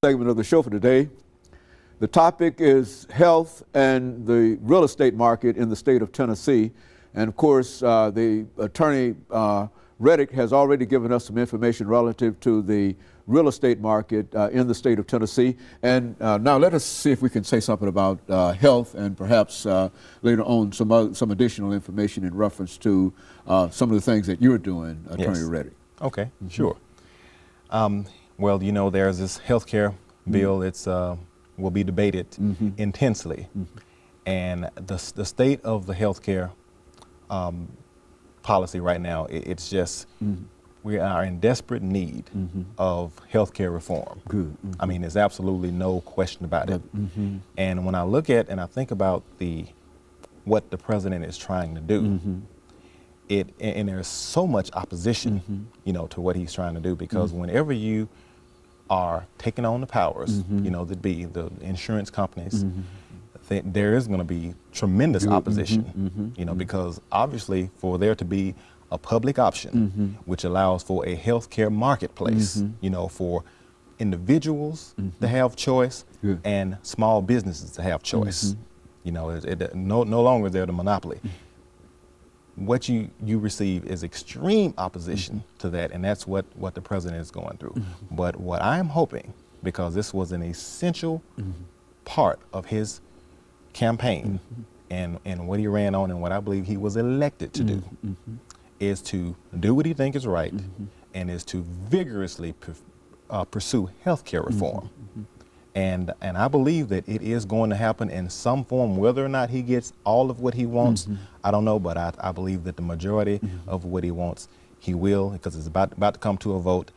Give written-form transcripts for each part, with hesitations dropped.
Segment of the show for today. The topic is health and the real estate market in the state of Tennessee. And of course, the attorney Reddick has already given us some information relative to the real estate market in the state of Tennessee. And now let us see if we can say something about health and perhaps later on some additional information in reference to some of the things that you're doing, Attorney Reddick. Okay, sure. Well, you know, there's this health care bill. It's will be debated intensely. And the state of the health care policy right now, it's just, we are in desperate need of health care reform. Good. I mean, there's absolutely no question about it. And when I look at and I think about what the president is trying to do, and there's so much opposition, you know, to what he's trying to do, because whenever you are taking on the powers, you know, that be the insurance companies, there is going to be tremendous opposition, you know, because obviously for there to be a public option, which allows for a healthcare marketplace, you know, for individuals to have choice and small businesses to have choice. You know, no longer is there the monopoly. What you receive is extreme opposition to that, and that's what the president is going through. But what I'm hoping, because this was an essential part of his campaign and what he ran on and what I believe he was elected to do, is to do what he thinks is right and is to vigorously pursue health care reform. And I believe that it is going to happen in some form. Whether or not he gets all of what he wants, I don't know, but I believe that the majority of what he wants, he will, because it's about to come to a vote.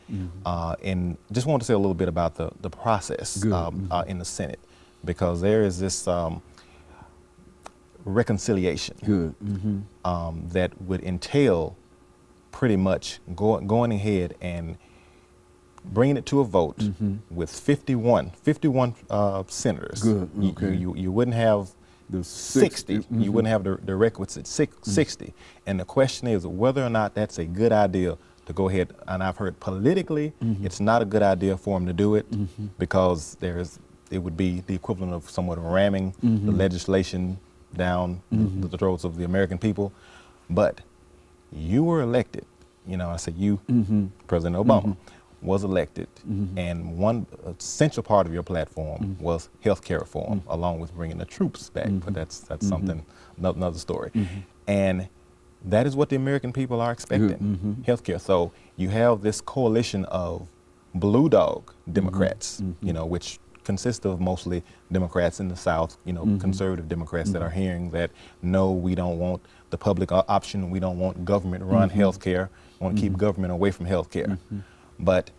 And just want to say a little bit about the process in the Senate, because there is this reconciliation that would entail pretty much going ahead and bringing it to a vote with 51 senators. You wouldn't have the 60. You wouldn't have the requisite 60. And the question is whether or not that's a good idea to go ahead. And I've heard politically it's not a good idea for him to do it, because it would be the equivalent of somewhat ramming the legislation down the throats of the American people. But you were elected, you know, I said you, President Obama, was elected, and one essential part of your platform was health care reform, along with bringing the troops back, but that's something, another story. And that is what the American people are expecting, health care. So you have this coalition of blue dog Democrats, you know, which consist of mostly Democrats in the South, you know, conservative Democrats that are hearing that, no, we don't want the public option, we don't want government-run health care, we want to keep government away from health care. But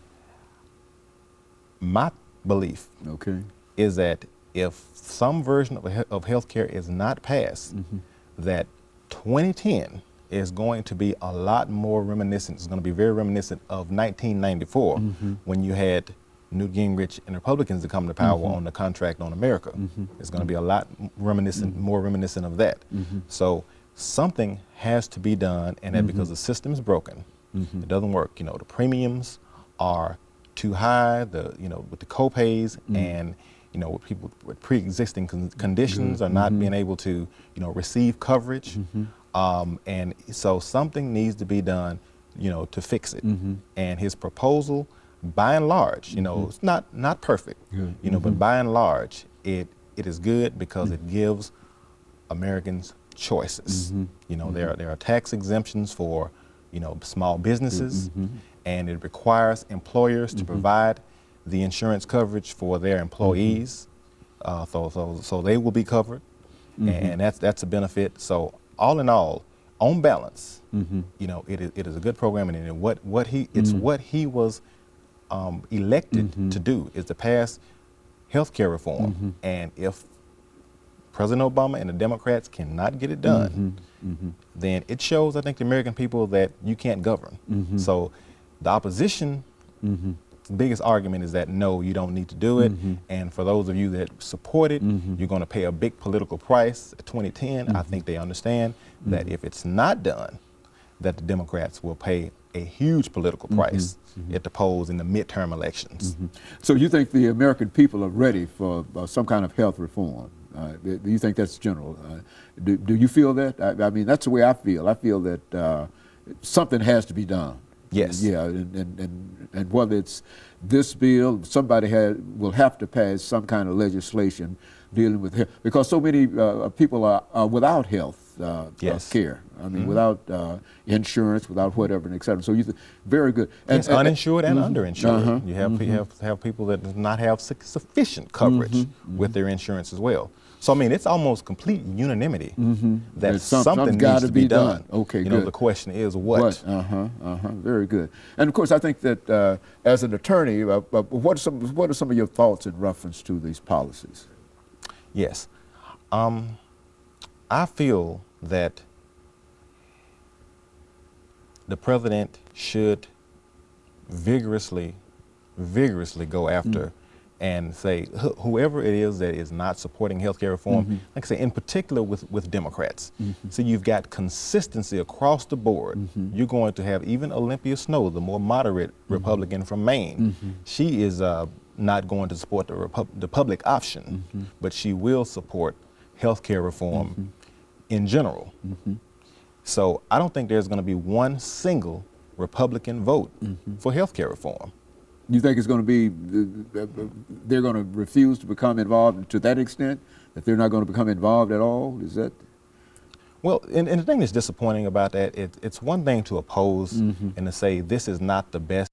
my belief is that if some version of health care is not passed, that 2010 is going to be a lot more reminiscent. It's going to be very reminiscent of 1994 when you had Newt Gingrich and Republicans to come to power on the contract on America. It's going to be a lot reminiscent, more reminiscent of that. So something has to be done, and that because the system is broken, it doesn't work. You know, the premiums are too high, you know, with the co-pays, and you know, with people with pre-existing conditions are not being able to, you know, receive coverage, and so something needs to be done, you know, to fix it. And his proposal, by and large, you know, it's not perfect, you know, but by and large, it is good because it gives Americans choices. You know, there are tax exemptions for, you know, small businesses, and it requires employers to provide the insurance coverage for their employees, so they will be covered, and that's a benefit. So all in all, on balance, you know, it is a good program, and what he was elected to do is to pass health care reform, and if President Obama and the Democrats cannot get it done, then it shows, I think, the American people that you can't govern. So the opposition, the biggest argument is that, no, you don't need to do it. And for those of you that support it, you're going to pay a big political price at 2010. I think they understand that if it's not done, that the Democrats will pay a huge political price at the polls in the midterm elections. So you think the American people are ready for some kind of health reform? Do you think that's general? Do you feel that? I mean, that's the way I feel. I feel that something has to be done. Yes. Yeah, and whether it's this bill, somebody will have to pass some kind of legislation dealing with health, because so many people are without health care. I mean, without insurance, without whatever, and et cetera. So very good. And uninsured and underinsured. You have people that do not have sufficient coverage with their insurance as well. So I mean, it's almost complete unanimity that something needs to be done. Okay, you know, the question is what? Very good. And of course, I think that as an attorney, what are some of your thoughts in reference to these policies? Yes, I feel that the president should vigorously go after and say whoever it is that is not supporting health care reform, like I say, in particular with Democrats. So you've got consistency across the board. You're going to have even Olympia Snowe, the more moderate Republican from Maine. She is not going to support the public option, but she will support health care reform in general. So I don't think there's going to be one single Republican vote for health care reform. You think it's going to be, they're going to refuse to become involved to that extent, that they're not going to become involved at all? Is that? Well, and the thing that's disappointing about that, it's one thing to oppose and to say this is not the best